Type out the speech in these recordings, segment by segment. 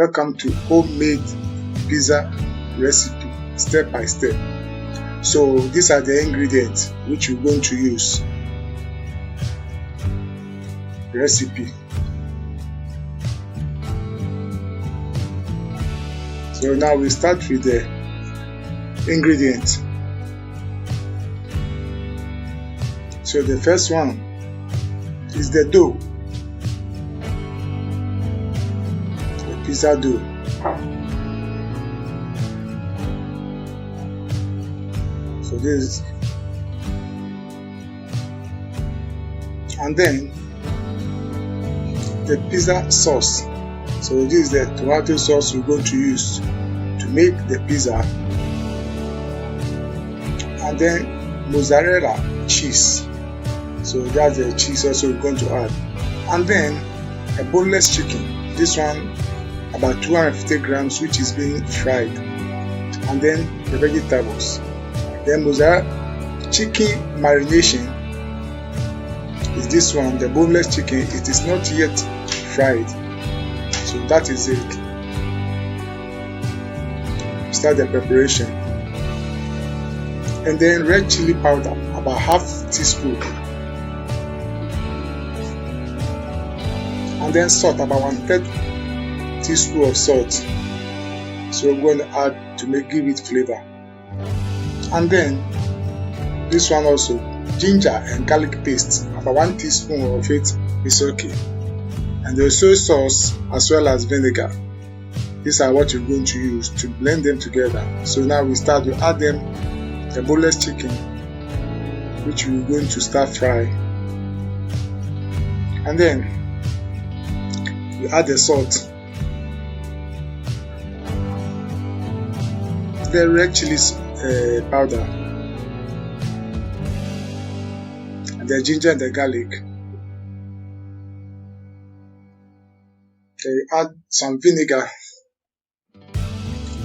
Welcome to homemade pizza recipe step by step. So these are the ingredients which we're going to use. Recipe. So now we start with the ingredients. So the first one is the dough. Pizza dough. So this, and then the pizza sauce. So this is the tomato sauce we're going to use to make the pizza, and then mozzarella cheese. So that's the cheese also we're going to add, and then a boneless chicken. This one about 250 grams, which is being fried, and then the vegetables. Then mozzarella chicken marination is this one, the boneless chicken. It is not yet fried, so that is it. Start the preparation, and then red chili powder about half teaspoon, and then salt about 1/3 teaspoon of salt. So we're going to add to give it flavor. And then this one also, ginger and garlic paste, about 1 teaspoon of it is okay. And the soy sauce as well as vinegar. These are what you're going to use to blend them together. So now we start to add them, the boneless chicken, which we're going to start fry. And then we add the salt, the red chili powder, and the ginger and the garlic. Then you add some vinegar,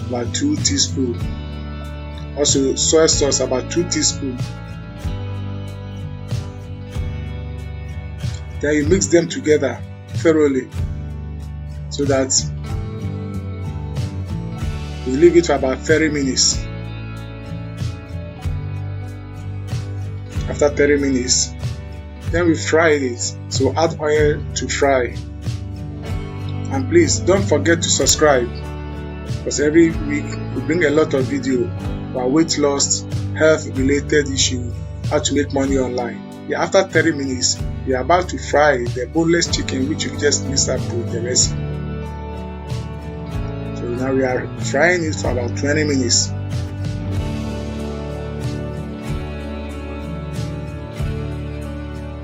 about 2 teaspoons. Also soy sauce, about 2 teaspoons. Then you mix them together thoroughly, so that we leave it for about 30 minutes. After 30 minutes, then we fry it. So add oil to fry. And please don't forget to subscribe, because every week we bring a lot of video about weight loss, health related issue, how to make money online. Yeah, after 30 minutes, we are about to fry the boneless chicken, which we just mixed up with the recipe. Now we are frying it for about 20 minutes.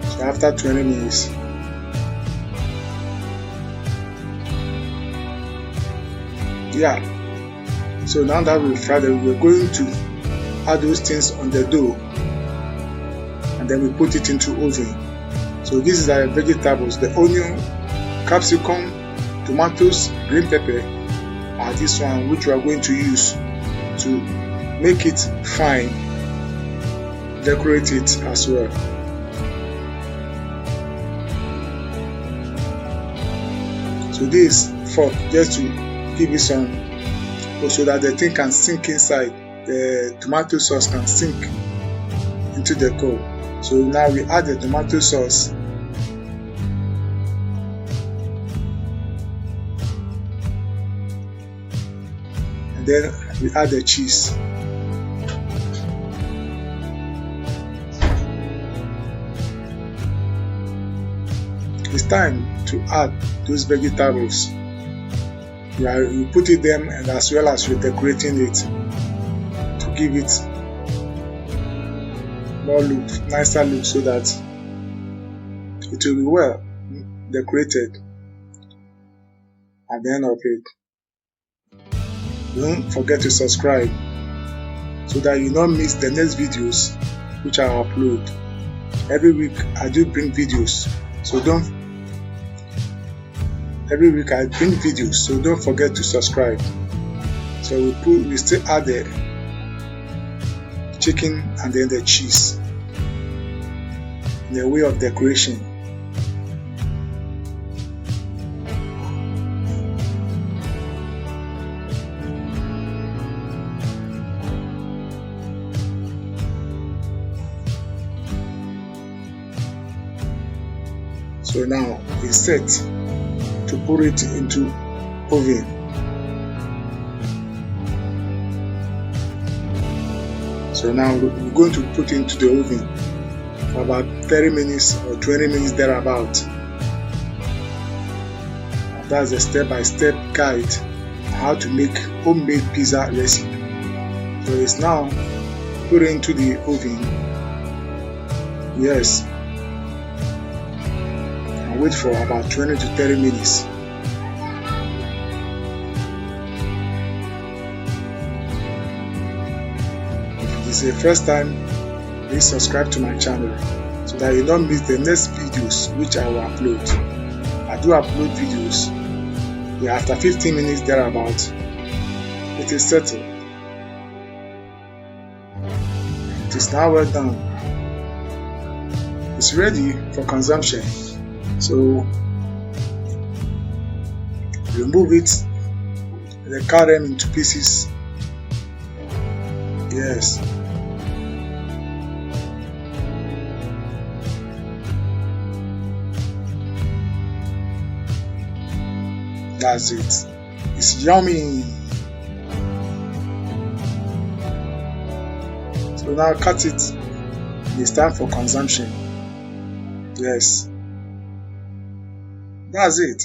So after 20 minutes, so now that we fried it, we're going to add those things on the dough, and then we put it into oven. So this is our vegetables: the onion, capsicum, tomatoes, green pepper. This one which we are going to use to make it fine, decorate it as well. So this fork just to give it some, so that the thing can sink inside, the tomato sauce can sink into the core. So now we add the tomato sauce, and then we add the cheese. It's time to add those vegetables. You put it them, and as well as you're decorating it to give it more look, nicer look, so that it will be well decorated at the end of it. Don't forget to subscribe so that you don't miss the next videos which I upload. Every week I do bring videos, so don't forget to subscribe. So we still add the chicken and then the cheese in the way of decoration. So now it's set to put it into oven. So now we're going to put into the oven for about 30 minutes or 20 minutes thereabout. And that's a step-by-step guide on how to make homemade pizza recipe. So it's now put into the oven. Yes. And wait for about 20 to 30 minutes. If it is the first time, please subscribe to my channel so that you don't miss the next videos which I will upload. I do upload videos. Yeah, after 15 minutes thereabout, it is settled. It is now well done. It's ready for consumption. So remove it and cut them into pieces. Yes. That's it. It's yummy. So now cut it. It's time for consumption. Yes. That's it.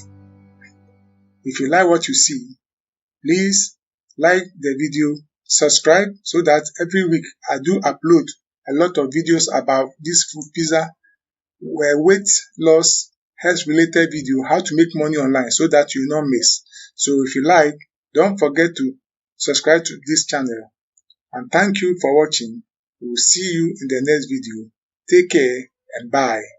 If you like what you see, please like the video, subscribe so that every week I do upload a lot of videos about this food pizza, weight loss, health related video, how to make money online so that you will not miss. So if you like, don't forget to subscribe to this channel. And thank you for watching. We will see you in the next video. Take care and bye.